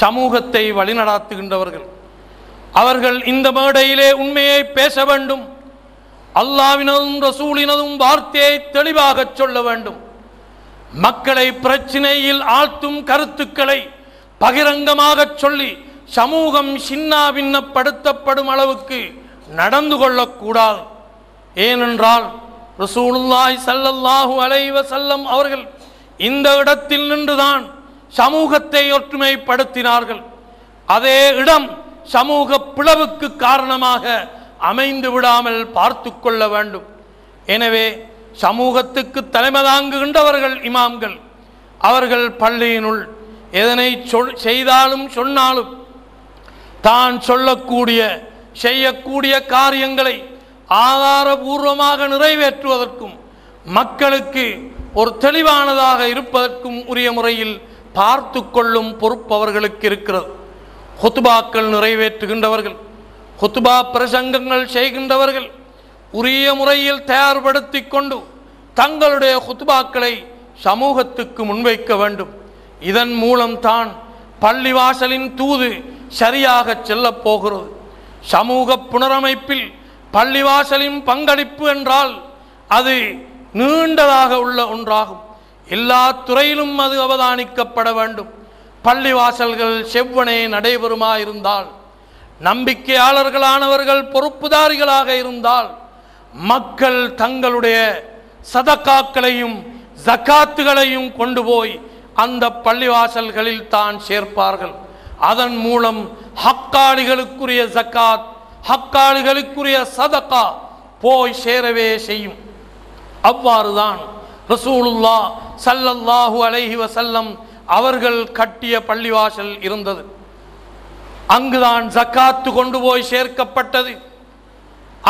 சமூகத்தை வழிநடாத்துகின்றவர்கள். அவர்கள் இந்த மேடையிலே உண்மையை பேச வேண்டும். அல்லாஹ்வினதும் ரசூலினதும் வார்த்தையை தெளிவாக சொல்ல வேண்டும். மக்களை பிரச்சினையில் ஆழ்த்தும் கருத்துக்களை பகிரங்கமாக சொல்லி சமூகம் சின்னாபின்னப்படுத்தப்படும் அளவுக்கு நடந்து கொள்ளக்கூடாது. ஏனென்றால் ரசூலுல்லாஹி ஸல்லல்லாஹு அலைஹி வஸல்லம் அவர்கள் இந்த இடத்தில் நின்றுதான் சமூகத்தை ஒற்றுமைப்படுத்தினார்கள். அதே இடம் சமூக பிளவுக்கு காரணமாக அமைந்து விடாமல் பார்த்து கொள்ள வேண்டும். எனவே சமூகத்துக்கு தலைமை தாங்குகின்றவர்கள் இமாம்கள். அவர்கள் பள்ளியினுள் எதனை செய்தாலும் சொன்னாலும் தான் சொல்லக்கூடிய செய்யக்கூடிய காரியங்களை ஆதாரபூர்வமாக நிறைவேற்றுவதற்கும் மக்களுக்கு ஒரு தெளிவானதாக இருப்பதற்கும் உரிய முறையில் பார்த்து கொள்ளும் பொறுப்பு அவர்களுக்கு இருக்கிறது. ஹுத்பாக்கள் நிறைவேற்றுகின்றவர்கள், ஹுத்பா பிரசங்கங்கள் செய்கின்றவர்கள் உரிய முறையில் தயார்படுத்தி கொண்டு தங்களுடைய ஹுத்பாக்களை சமூகத்துக்கு முன்வைக்க வேண்டும். இதன் மூலம்தான் பள்ளிவாசலின் தூது சரியாக செல்லப் போகிறது. சமூக புனரமைப்பில் பள்ளிவாசலின் பங்களிப்பு என்றால் அது நீண்டதாக உள்ள ஒன்றாகும். எல்லா துறையிலும் அது அவதானிக்கப்பட வேண்டும். பள்ளிவாசல்கள் செவ்வனே நடைபெறுமாயிருந்தால், நம்பிக்கையாளர்களானவர்கள் பொறுப்புதாரிகளாக இருந்தால், மக்கள் தங்களுடைய சதக்காக்களையும் ஜக்காத்துகளையும் கொண்டு போய் அந்த பள்ளிவாசல்களில் தான் சேர்ப்பார்கள். அதன் மூலம் ஹக்காளிகளுக்குரிய ஜக்காத், ஹக்காளிகளுக்குரிய சதக்கா போய் சேரவே செய்யும். அவ்வாறுதான் ரசூலுல்லாஹ் ஸல்லல்லாஹு அலைஹி வஸல்லம் அவர்கள் கட்டிய பள்ளிவாசல் இருந்தது. அங்குதான் ஜக்காத்து கொண்டு போய் சேர்க்கப்பட்டது.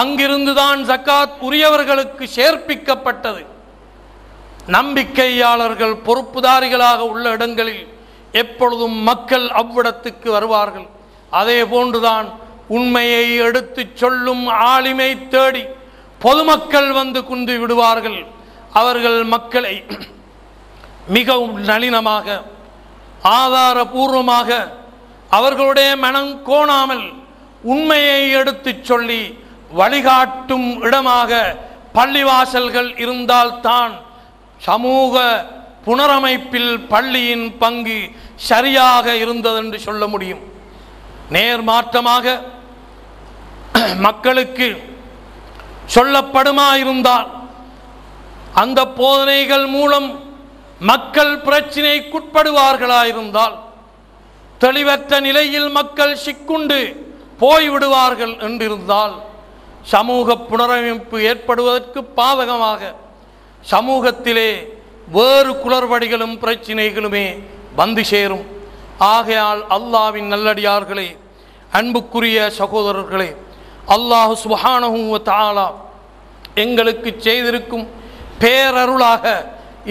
அங்கிருந்துதான் ஜக்காத் உரியவர்களுக்கு சேர்ப்பிக்கப்பட்டது. நம்பிக்கையாளர்கள் பொறுப்புதாரிகளாக உள்ள இடங்களில் எப்பொழுதும் மக்கள் அவ்விடத்துக்கு வருவார்கள். அதே போன்றுதான் உண்மையை எடுத்து சொல்லும் ஆலிமை தேடி பொதுமக்கள் வந்து குந்து விடுவார்கள். அவர்கள் மக்களை மிகவும் நளினமாக ஆதாரபூர்வமாக அவர்களுடைய மனம் கோணாமல் உண்மையை எடுத்து சொல்லி வழிகாட்டும் இடமாக பள்ளிவாசல்கள் இருந்தால்தான் சமூக புனரமைப்பில் பள்ளியின் பங்கு சரியாக இருந்ததென்று சொல்ல முடியும். நேர்மாற்றமாக மக்களுக்கு சொல்லப்படுமாயிருந்தால் அந்த போதனைகள் மூலம் மக்கள் பிரச்சினைக்குட்படுவார்களாயிருந்தால், தெளிவற்ற நிலையில் மக்கள் சிக்குண்டு போய்விடுவார்கள் என்றிருந்தால், சமூக புனரமைப்பு ஏற்படுவதற்கு பாதகமாக சமூகத்திலே வேறு குளறுபடிகளும் பிரச்சினைகளுமே வந்து சேரும். ஆகையால் அல்லாஹ்வின் நல்லடியார்களே, அன்புக்குரிய சகோதரர்களே, அல்லாஹ் சுப்ஹானஹு வ தஆலா எங்களுக்கு செய்திருக்கும் பேரருளாக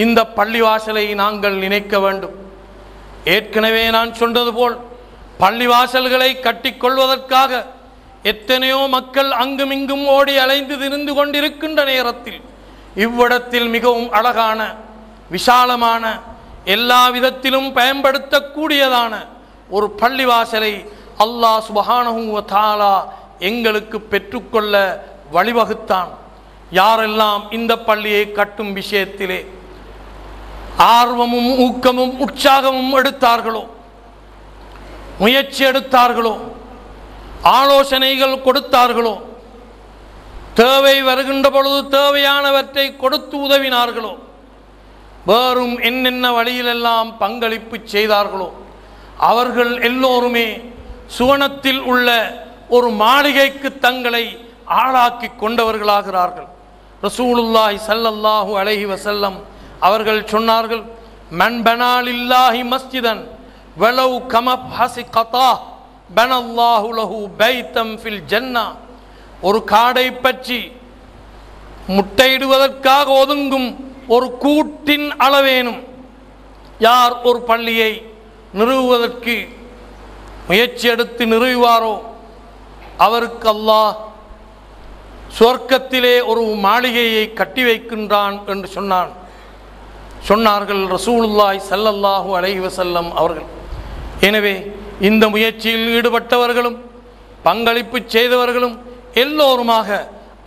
இந்த பள்ளிவாசலை நாங்கள் நினைக்க வேண்டும். ஏற்கனவே நான் சொன்னது போல் பள்ளிவாசல்களை கட்டிக்கொள்வதற்காக எத்தனையோ மக்கள் அங்குமிங்கும் ஓடி அலைந்து திரிந்து கொண்டிருக்கின்ற நேரத்தில் இவ்விடத்தில் மிகவும் அழகான, விசாலமான, எல்லா விதத்திலும் பயன்படுத்தக்கூடியதான ஒரு பள்ளிவாசலை அல்லாஹ் சுப்ஹானஹு வ தஆலா எங்களுக்கு பெற்றுக்கொள்ள வழிவகுத்தான். யாரெல்லாம் இந்த பள்ளியை கட்டும் விஷயத்திலே ஆர்வமும் ஊக்கமும் உற்சாகமும் எடுத்தார்களோ, முயற்சி எடுத்தார்களோ, ஆலோசனைகள் கொடுத்தார்களோ, தேவை வருகின்ற பொழுது தேவையானவற்றை கொடுத்து உதவினார்களோ, வேறும் என்னென்ன வழியிலெல்லாம் பங்களிப்பு செய்தார்களோ, அவர்கள் எல்லோருமே சுவனத்தில் உள்ள ஒரு மாளிகைக்கு தங்களை ஆளாக்கி கொண்டவர்களாகிறார்கள். ரசூலுல்லாஹி ஸல்லல்லாஹு அலைஹி வஸல்லம் அவர்கள் சொன்னார்கள், மன் பனா லில்லாஹி மஸ்ஜிதன் வலவ் கமஃஹஸி கதா பனல்லாஹு லஹு பைத்தம் ஃபில் ஜன்னா. ஒரு காடை பற்றி முட்டையிடுவதற்காக ஒதுங்கும் ஒரு கூட்டின் அளவேனும் யார் ஒரு பள்ளியை நிறுவுவதற்கு முயற்சி எடுத்து நிறுவுவாரோ அவருக்கு அல்லாஹ் சொர்க்கத்திலே ஒரு மாளிகையை கட்டி வைக்கின்றான் என்று சொன்னார்கள் ரசூலுல்லாஹி ஸல்லல்லாஹு அலைஹி வஸல்லம் அவர்கள். எனவே இந்த முயற்சியில் ஈடுபட்டவர்களும் பங்களிப்பு செய்தவர்களும் எல்லோருமாக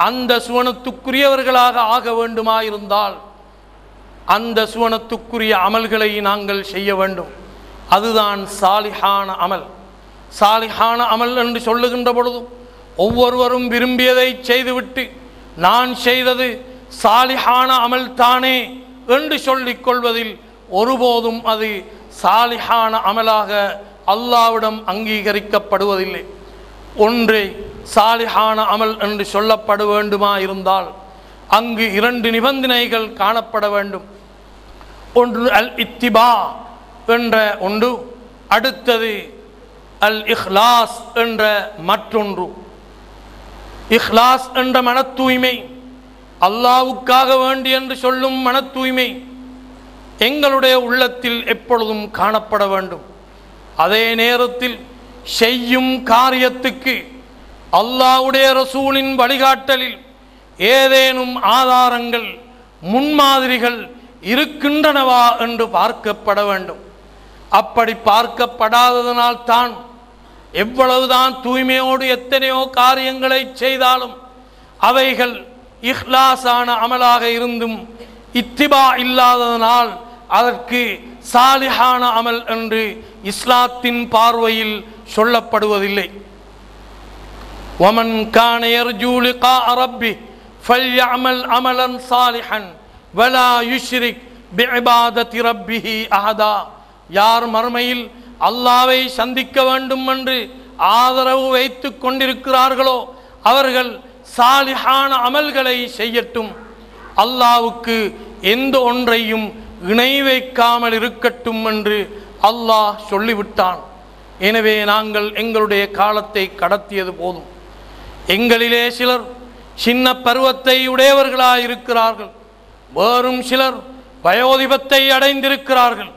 அந்த சுவனத்துக்குரியவர்களாக ஆக வேண்டுமாயிருந்தால் அந்த சுவனத்துக்குரிய அமல்களை நாங்கள் செய்ய வேண்டும். அதுதான் சாலிஹான அமல். சாலிஹான அமல் என்று சொல்லுகின்ற பொழுதும் ஒவ்வொருவரும் விரும்பியதை செய்துவிட்டு நான் செய்தது சாலிஹான அமல் தானே என்று சொல்லிக் கொள்வதில் ஒருபோதும் அது சாலிஹான அமலாக அல்லாஹ்விடம் அங்கீகரிக்கப்படுவதில்லை. ஒன்றே சாலிஹான அமல் என்று சொல்லப்பட வேண்டுமா இருந்தால் அங்கு 2 நிபந்தனைகள் காணப்பட வேண்டும். ஒன்று அல் இத்திபா என்ற ஒன்று, அடுத்தது அல் இஹ்லாஸ் என்ற மற்றொன்று. இஹ்லாஸ் என்ற மன தூய்மை, அல்லாஹ்வுக்காக வேண்டி என்று சொல்லும் மன தூய்மை எங்களுடைய உள்ளத்தில் எப்பொழுதும் காணப்பட வேண்டும். அதே நேரத்தில் செய்யும் காரியத்துக்கு அல்லாஹ்வுடைய ரசூலின் வழிகாட்டலில் ஏதேனும் ஆதாரங்கள் முன்மாதிரிகள் இருக்கின்றனவா என்று பார்க்கப்பட வேண்டும். அப்படி பார்க்கப்படாததனால் தான் எவ்வளவுதான் தூய்மையோடு எத்தனையோ காரியங்களை செய்தாலும் அவைகள் இஹ்லாஸான அமலாக இருந்தும் இத்திபா இல்லாததனால் அதற்கு சாலிஹான அமல் என்று இஸ்லாத்தின் பார்வையில் சொல்லப்படுவதில்லை. وَمَنْ كَانَ يَرْجُو لِقَاءَ رَبِّهِ فَلْيَعْمَلْ عَمَلًا صَالِحًا وَلَا يُشْرِكْ بِعِبَادَةِ رَبِّهِ أَحَدًا. யார் மறுமையில் அல்லாஹ்வை சந்திக்க வேண்டும் என்று ஆதரவு வைத்து கொண்டிருக்கிறார்களோ அவர்கள் சாலிஹான அமல்களை செய்யட்டும், அல்லாஹ்வுக்கு எந்த ஒன்றையும் இணை வைக்காமல் இருக்கட்டும் என்று அல்லாஹ் சொல்லிவிட்டான். எனவே நாங்கள் எங்களுடைய காலத்தை கடத்தியது போதும். எங்களிலே சிலர் சின்ன பருவத்தை உடையவர்களாயிருக்கிறார்கள், வேறும் சிலர் வயோதிபத்தை அடைந்திருக்கிறார்கள்,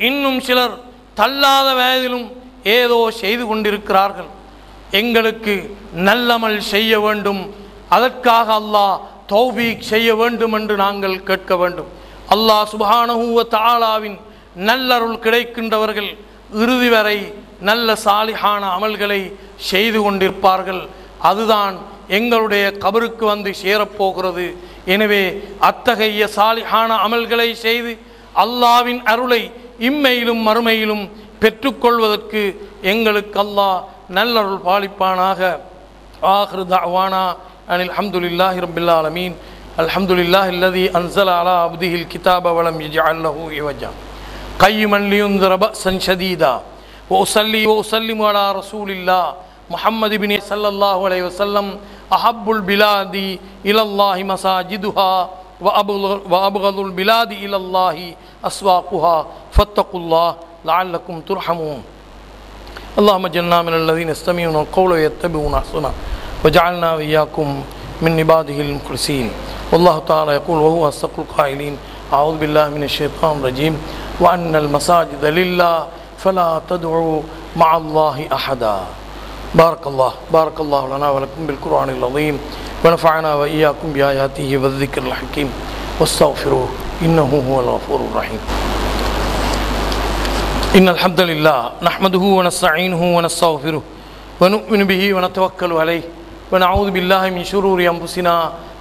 இன்னும் சிலர் தள்ளாத வயதிலும் ஏதோ செய்து கொண்டிருக்கிறார்கள். எங்களுக்கு நல்லமல் செய்ய வேண்டும், அதற்காக அல்லாஹ் தௌபீக் செய்ய வேண்டும் என்று நாங்கள் கேட்க வேண்டும். அல்லாஹ் சுப்ஹானஹு வ தஆலாவின் நல்லருள் கிடைக்கின்றவர்கள் இறுதி வரை நல்ல சாலிஹான அமல்களை செய்து கொண்டிருப்பார்கள். அதுதான் எங்களுடைய கபருக்கு வந்து சேரப்போகிறது. எனவே அத்தகைய சாலிஹான அமல்களை செய்து அல்லாஹ்வின் அருளை இம்மையிலும் மறுமையிலும் பெற்றுக்கொள்வதற்கு எங்களுக்கு அல்லாஹ் நல்லருள் பாலிப்பானாக. ஆகிரு தஅவானா அனில் ஹம்துலில்லாஹி ரப்பில் ஆலமீன். அல்ஹம்துலில்லாஹி அல்லதி அன்ஸல அலா அப்திஹில் கிதாப வலம் யஜ்அல் லஹு இவஜா கையுமன் லியுன்திர பஅஸன் ஷதீதா வஉஸல்லி வஉஸல்லிமு அலா ரசூலில்லாஹ் முஹம்மது இப்னி ஸல்லல்லாஹு அலைஹி வஸல்லம் அஹப்புல் பிலாதி இலல்லாஹி மசாஜிதுஹா வஅப்கதுல் பிலாதி இலல்லாஹி அஸ்வாகுஹா ஃபத்தகுல்லாஹ் லஅல்லக்கும் துர்ஹமூன். اللهم اجعلنا من الذين يستمعون القول ويتبعون احسنه وجعلنا واياكم من عباده المخلصين. والله تعالى يقول وهو أصدق القائلين أعوذ بالله من الشيطان الرجيم وأن المساجد لله فلا تدعوا مع الله أحدا. بارك الله لنا ولكم بالقرآن العظيم ونفعنا وإياكم بآياته والذكر الحكيم واستغفروه إنه هو الغفور الرحيم. إن الحمد لله نحمده ونستعينه ونستغفره ونؤمن به ونتوكل عليه ونعوذ بالله من شرور أنفسنا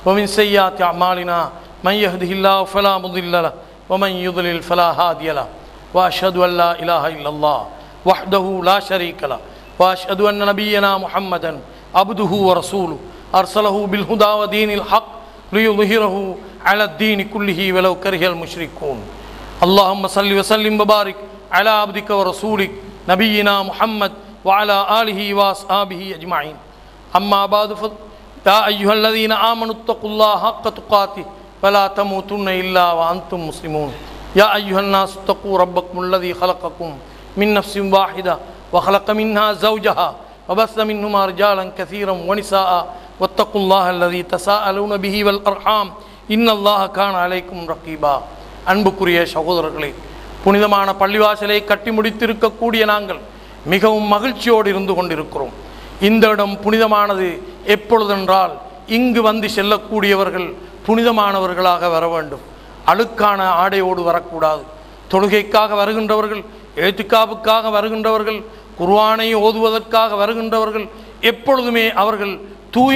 ومن سيئات أعمالنا من يهده الله فلا مضل له ومن يضلل فلا هادي له وأشهد أن لا إله إلا الله وحده لا شريك له وأشهد أن نبينا محمدا عبده ورسوله أرسله بالهدى ودين الحق ليظهره على الدين كله ولو كره المشركون. اللهم صل وسلم وبارك على عبدك ورسولك نبينا محمد وعلى آله وأصحابه أجمعين. أما بعد يا أيها الذين آمنوا اتقوا الله حق تقاته ولا تموتن إلا وأنتم مسلمون. يا أيها الناس اتقوا ربكم الذي خلقكم من نفس واحدة وخلق منها زوجها وبث منهما رجالا كثيرا ونساء واتقوا الله الذي تساءلون به والأرحام إن الله كان عليكم رقيبا. அன்புக்குரிய சகோதரர்களே, புனிதமான பள்ளிவாசலை கட்டி முடித்திருக்கக்கூடிய நாங்கள் மிகவும் மகிழ்ச்சியோடு இருந்து கொண்டிருக்கிறோம். இந்த இடம் புனிதமானது எப்பொழுதென்றால் இங்கு வந்து செல்லக்கூடியவர்கள் புனிதமானவர்களாக வர வேண்டும், அழுக்கான ஆடையோடு வரக்கூடாது. தொழுகைக்காக வருகின்றவர்கள், ஏத்திகாவுக்காக வருகின்றவர்கள் குர்ஆனை ஓதுவதற்காக வருகின்றவர்கள் எப்பொழுதுமே அவர்கள்